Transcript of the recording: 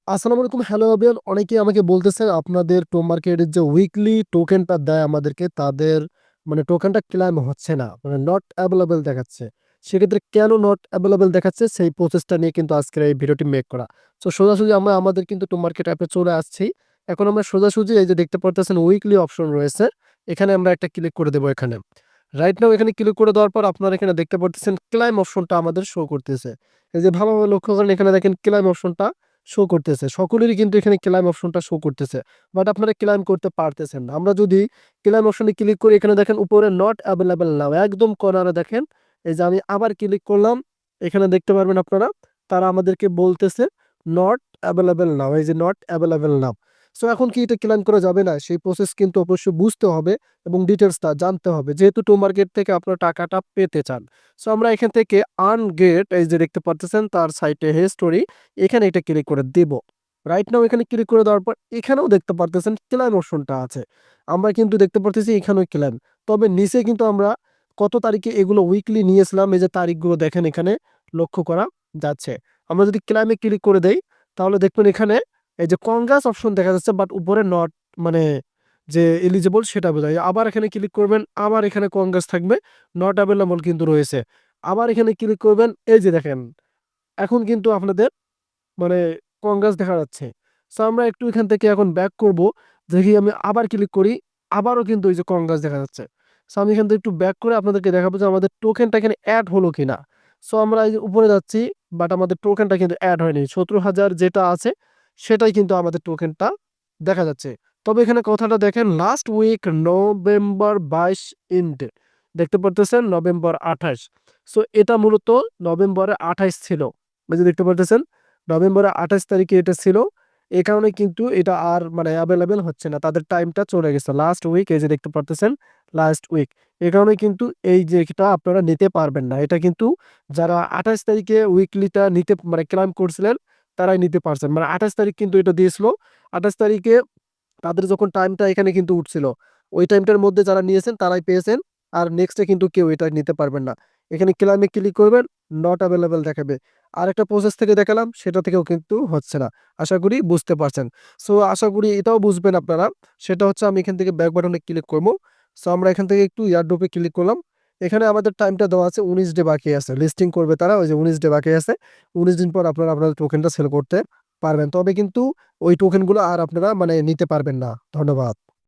আসসালামু আলাইকুম। Hello everyone. অনেকেই আমাকে বলতেছেন আপনাদের টো মার্কেটের যে উইকলি টোকেনটা দেয় আমাদেরকে তাদের মানে টোকেনটা ক্লেইম হচ্ছে না। মানে নট এভেইলেবল দেখাচ্ছে। সেক্ষেত্রে কেন নট এভেইলেবল দেখাচ্ছে সেই প্রসেসটা নিয়ে কিন্তু আজকের এই ভিডিওটি মেক করা। সো সোজাসুজি আমরা আমাদের কিন্তু টো মার্কেট অ্যাপে চলে আসছি। এখন আমরা সোজাসুজি এই যে দেখতে পারতেছেন উইকলি অপশন রয়েছে। এখানে আমরা একটা ক্লিক করে দেব এখানে। রাইট নাও এখানে ক্লিক করে দেওয়ার পর আপনারা এখানে দেখতে পারতেছেন ক্লেইম অপশনটা আমাদের শো করতেছে। এই যে ভালোভাবে লক্ষ্য করেন এখানে দেখেন ক্লেইম অপশনটা শো করতেছে। সকলেরই কিন্তু এখানে ক্লেইম অপশনটা শো করতেছে। বাট আপনারা ক্লেইম করতে পারতেছেন না। আমরা যদি ক্লেইম অপশনে ক্লিক করি এখানে দেখেন উপরে নট এভেইলেবল নাও একদম কর্নারে দেখেন এই যে আমি আবার ক্লিক করলাম। এখানে দেখতে পারবেন আপনারা তারা আমাদেরকে বলতেছে নট এভেইলেবল নাও। এই যে নট এভেইলেবল নাও। সো এখন কি এটা ক্লেইম করা যাবে না? সেই প্রসেস কিন্তু অবশ্যই বুঝতে হবে এবং ডিটেইলসটা জানতে হবে। যেহেতু টো মার্কেট থেকে আপনারা টাকাটা পেতে চান। সো আমরা এখান থেকে আর্ন গেট এই যে দেখতে পারতেছেন তার সাইটে হিস্টোরি এখানে এটা ক্লিক করে দিব। রাইট নাও এখানে ক্লিক করে দেওয়ার পর এখানেও দেখতে পারতেছেন ক্লেইম অপশনটা আছে। আমরা কিন্তু দেখতে পারতেছি এখানেও ক্লেইম। তবে নিচে কিন্তু আমরা কত তারিখে এগুলো উইকলি নিয়েছিলাম এই যে তারিখগুলো দেখেন এখানে লক্ষ্য করা যাচ্ছে। আমরা যদি ক্লেইমে ক্লিক করে দেই তাহলে দেখবেন এখানে এই যে কনগ্রাস অপশন দেখা যাচ্ছে বাট উপরে নট মানে যে এলিজিবল সেটা বোঝায়। আবার এখানে ক্লিক করবেন আবার এখানে কনগ্রাস থাকবে নট এভেইলেবল কিন্তু রয়েছে। আবার এখানে ক্লিক করবেন এই যে দেখেন এখন কিন্তু আপনাদের মানে কংগ্রেস দেখা যাচ্ছে। সো আমরা একটু এখান থেকে এখন ব্যাক করব। দেখি আমি আবার ক্লিক করি। আবারও কিন্তু এই যে কংগ্রেস দেখা যাচ্ছে। সো আমি এখান থেকে একটু ব্যাক করে আপনাদেরকে দেখাবো যে আমাদের টোকেনটা এখানে এড হলো কিনা। সো আমরা এই যে উপরে যাচ্ছি বাট আমাদের টোকেনটা কিন্তু এড হয়নি। ৭০,০০০ যেটা আছে সেটাই কিন্তু আমাদের টোকেনটা দেখা যাচ্ছে। তবে এখানে কথাটা দেখেন লাস্ট উইক নভেম্বর ২২ ইন্ট দেখতে পারতেছেন নভেম্বর ২৮। সো এটা মূলত নভেম্বরের ২৮ ছিল। এই যে দেখতে পারতেছেন নভেম্বরের ২৮ তারিখে এটা ছিল। এ কারণে কিন্তু এটা আর মানে এভেইলেবল হচ্ছে না। তাদের টাইমটা চলে গেছে। লাস্ট উইক এই যে দেখতে পারতেছেন লাস্ট উইক। এ কারণে কিন্তু এই যে এটা আপনারা নিতে পারবেন না। এটা কিন্তু যারা ২৮ তারিখে উইকলিটা নিতে মানে ক্লেইম করছিলেন তারাই নিতে পারছেন। মানে ২৮ তারিখ কিন্তু এটা দিয়েছিল। ২৮ তারিখে তাদের যখন টাইমটা এখানে কিন্তু উঠছিল। ওই টাইমটার মধ্যে যারা নিয়েছেন তারাই পেয়েছেন। আর নেক্সটে কিন্তু কেউ এটা নিতে পারবেন না। এখানে ক্লেইমে ক্লিক করবেন, নট এভেইলেবল দেখাবে। আরেকটা প্রসেস থেকে দেখালাম সেটা থেকেও কিন্তু হচ্ছে না। আশা করি বুঝতে পারছেন। সো আশা করি এটাও বুঝবেন আপনারা। সেটা হচ্ছে আমি এখান থেকে ব্যাক বাটনে ক্লিক করব। সো আমরা এখান থেকে একটু এয়ারড্রপে ক্লিক করলাম। এখানে আমাদের টাইমটা দেওয়া আছে ১৯ ডে বাকি আছে। লিস্টিং করবে তারা ওই যে ১৯ ডে বাকি আছে। ১৯ দিন পর আপনারা আপনাদের টোকেনটা সেল করতে পারবেন। তবে কিন্তু ওই টোকেনগুলো আর আপনারা মানে নিতে পারবেন না। ধন্যবাদ।